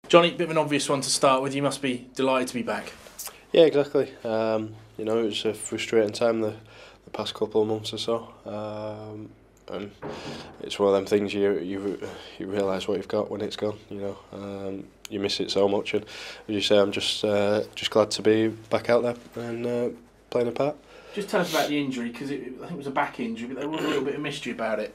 Jonny, bit of an obvious one to start with. You must be delighted to be back. Yeah, exactly. You know, it was a frustrating time the past couple of months or so, and it's one of them things you realise what you've got when it's gone. You know, you miss it so much, and as you say, I'm just glad to be back out there and playing a part. Just tell us about the injury, because I think it was a back injury, but there was a little bit of mystery about it.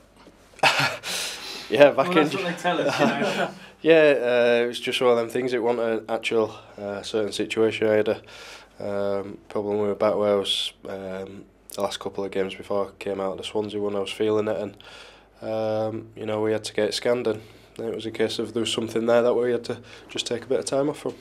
Yeah, back well, that's injury. what they tell us, you know. Yeah, it was just one of them things. It wasn't an actual certain situation. I had a problem with my back where I was the last couple of games before I came out of the Swansea one. I was feeling it, and you know, we had to get it scanned, and it was a case of there was something there that we had to just take a bit of time off from.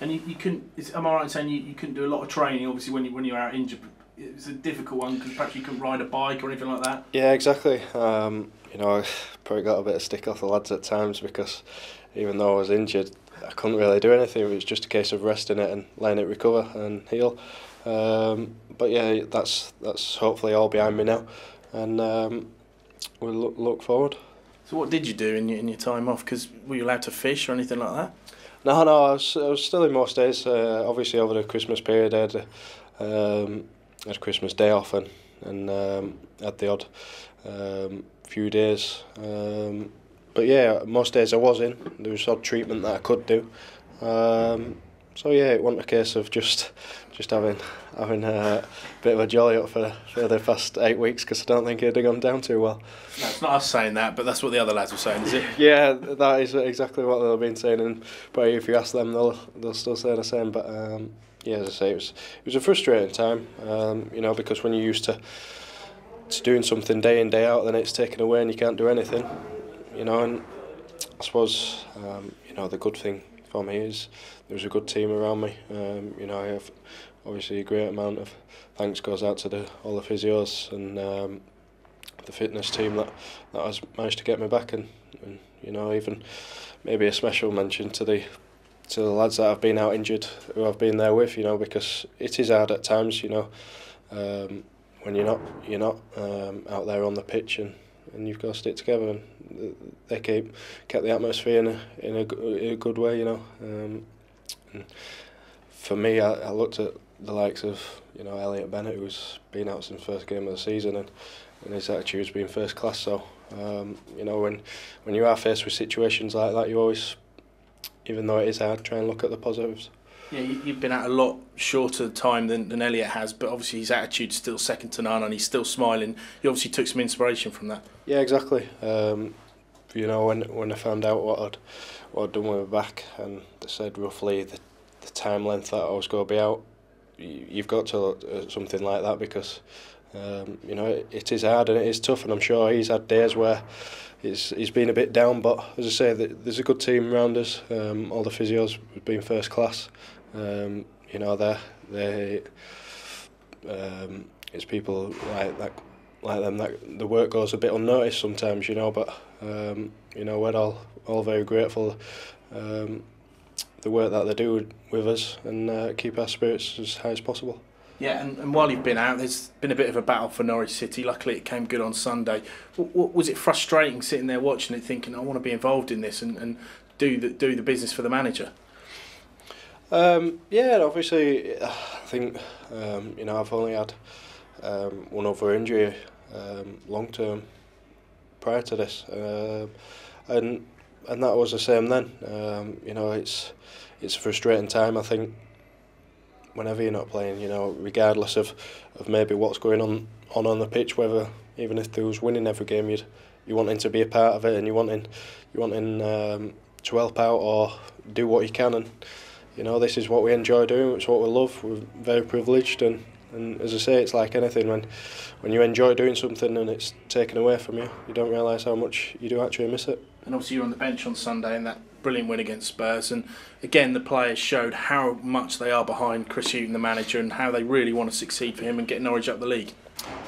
And you couldn't. Am I right in saying you couldn't do a lot of training? Obviously, when you're out injured, it was a difficult one because perhaps you couldn't ride a bike or anything like that. Yeah, exactly. You know, I probably got a bit of stick off the lads at times because even though I was injured, I couldn't really do anything. It was just a case of resting it and letting it recover and heal. But yeah, that's hopefully all behind me now, and we'll look forward. So what did you do in your time off? Because were you allowed to fish or anything like that? No, I was still in most days. Obviously over the Christmas period, I had Christmas Day off and had the odd few days. But yeah, most days I was in. There was odd treatment that I could do. So yeah, it wasn't a case of just having a bit of a jolly up for the past 8 weeks, because I don't think it'd have gone down too well. No, it's not us saying that, but that's what the other lads were saying, is it? Yeah, that is exactly what they've been saying, and probably if you ask them, they'll still say the same. But yeah, as I say, it was a frustrating time. You know, because when you're used to doing something day in day out, then it's taken away and you can't do anything. You know, and I suppose you know, the good thing for me is there was a good team around me. You know, I have obviously a great amount of thanks goes out to all the physios and the fitness team that has managed to get me back, and you know, even maybe a special mention to the lads that have been out injured who I've been there with. You know, because it is hard at times. You know, when you're not out there on the pitch, and you've got to stick together, and they kept the atmosphere in a good way, you know. And for me, I looked at the likes of, you know, Elliot Bennett, who's been out since the first game of the season, and his attitude's been first class. So you know, when you are faced with situations like that, you always, even though it is hard, try and look at the positives. Yeah, you've been out a lot shorter time than Elliot has, but obviously his attitude's still second to none, and he's still smiling. You obviously took some inspiration from that. Yeah, exactly. You know, when I found out what I'd done with my back, and they said roughly the time length that I was going to be out, you've got to look at something like that, because you know, it is hard and it is tough, and I'm sure he's had days where he's been a bit down, but as I say, there's a good team around us. All the physios have been first class. You know, it's people like them that the work goes a bit unnoticed sometimes. You know, but you know, we're all very grateful the work that they do with us, and keep our spirits as high as possible. Yeah, and while you've been out, there's been a bit of a battle for Norwich City. Luckily, it came good on Sunday. What was it frustrating sitting there watching it, thinking, I want to be involved in this and do the business for the manager? Yeah, obviously, I think you know, I've only had one other injury long term prior to this, and that was the same then. You know, it's a frustrating time, I think, whenever you're not playing, you know, regardless of maybe what's going on the pitch, whether even if there was winning every game, you wanting to be a part of it, and you wanting to help out or do what you can, and you know, this is what we enjoy doing, it's what we love. We're very privileged, and as I say, it's like anything, when you enjoy doing something and it's taken away from you, you don't realise how much you do actually miss it. And obviously you're on the bench on Sunday in that brilliant win against Spurs, and again the players showed how much they are behind Chris Hughton, the manager, and how they really want to succeed for him and get Norwich up the league.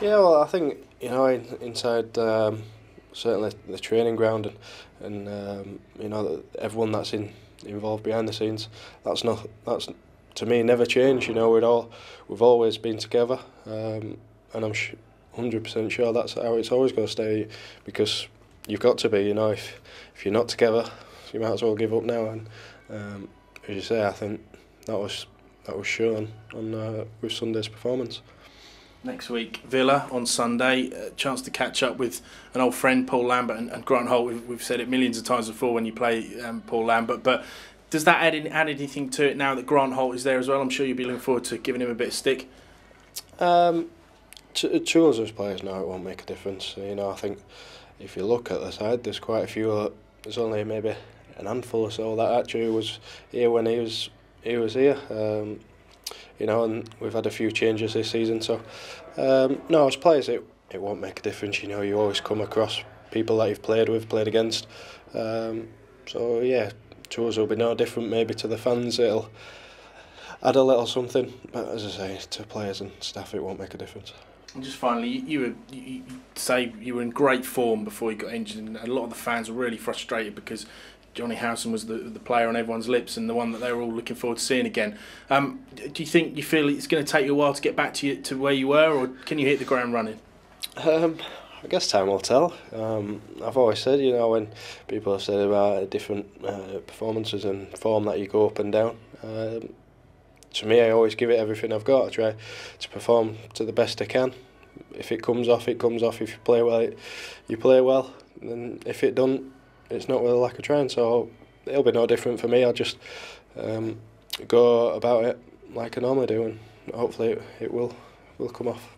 Yeah, well, I think, you know, inside certainly the training ground, and you know, everyone that's involved behind the scenes, that's to me never changed. You know, we've always been together, and I'm 100% sure that's how it's always going to stay, because you've got to be. You know, if you're not together, you might as well give up now As you say, I think that was shown on with Sunday's performance. Next week, Villa on Sunday. A chance to catch up with an old friend, Paul Lambert, and Grant Holt. We've said it millions of times before when you play Paul Lambert, but does that add anything to it now that Grant Holt is there as well? I'm sure you'll be looking forward to giving him a bit of stick. To us as players now, it won't make a difference. You know, I think if you look at the side, there's quite a few. There's only maybe an handful or so that actually was here when he was here. You know, and we've had a few changes this season. So, no, as players, it won't make a difference. You know, you always come across people that you've played with, played against. So yeah, to us it'll be no different. Maybe to the fans it'll add a little something, but as I say, to players and staff it won't make a difference. And just finally, you say you were in great form before you got injured, and a lot of the fans were really frustrated because Jonny Howson was the player on everyone's lips and the one that they were all looking forward to seeing again. Do you feel it's going to take you a while to get back to where you were, or can you hit the ground running? I guess time will tell. I've always said, you know, when people have said about different performances and form that you go up and down, to me I always give it everything I've got. I try to perform to the best I can. If it comes off, it comes off. If you play well, you play well. And if it don't, it's not with a lack of trying. So it'll be no different for me. I'll just go about it like I normally do, and hopefully it will come off.